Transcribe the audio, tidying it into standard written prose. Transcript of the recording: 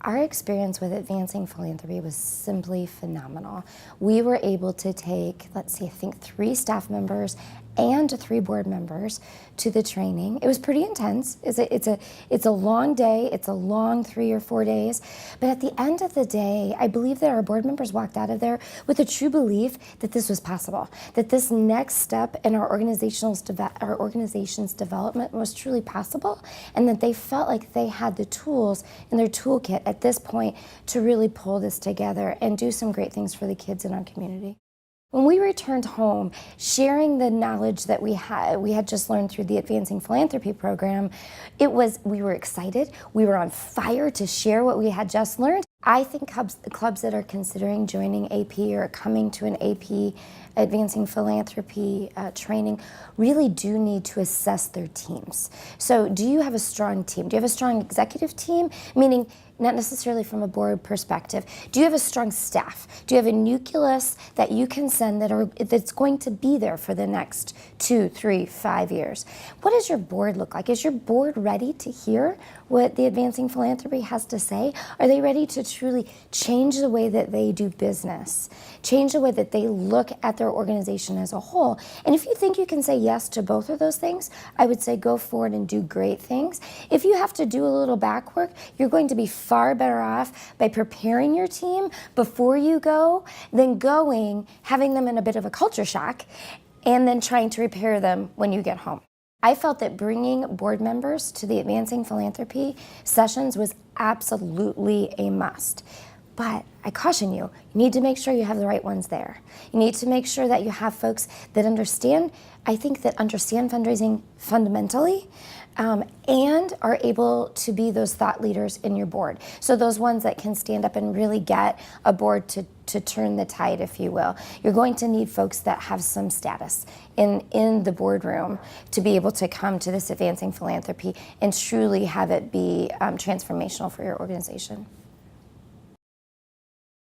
Our experience with Advancing Philanthropy was simply phenomenal. We were able to take, let's see, I think 3 staff members and 3 board members to the training. It was pretty intense. It's a long day. It's a long 3 or 4 days. But at the end of the day, I believe that our board members walked out of there with a true belief that this was possible, that this next step in our organization's development was truly possible, and that they felt like they had the tools in their toolkit at this point to really pull this together and do some great things for the kids in our community. When we returned home, sharing the knowledge that we had just learned through the Advancing Philanthropy program, we were excited, we were on fire to share what we had just learned. I think clubs that are considering joining AP or coming to an AP Advancing Philanthropy training really do need to assess their teams. So do you have a strong team? Do you have a strong executive team? Meaning, not necessarily from a board perspective. Do you have a strong staff? Do you have a nucleus that you can send that's going to be there for the next 2, 3, 5 years? What does your board look like? Is your board ready to hear what the Advancing Philanthropy has to say? Are they ready to truly change the way that they do business? Change the way that they look at their organization as a whole? And if you think you can say yes to both of those things, I would say go forward and do great things. If you have to do a little back work, you're going to be far better off by preparing your team before you go than having them in a bit of a culture shock, and then trying to repair them when you get home. I felt that bringing board members to the Advancing Philanthropy sessions was absolutely a must. But I caution you, you need to make sure you have the right ones there. You need to make sure that you have folks that understand fundraising fundamentally, and are able to be those thought leaders in your board. So those ones that can stand up and really get a board to turn the tide, if you will. You're going to need folks that have some status in the boardroom to be able to come to this Advancing Philanthropy and truly have it be transformational for your organization.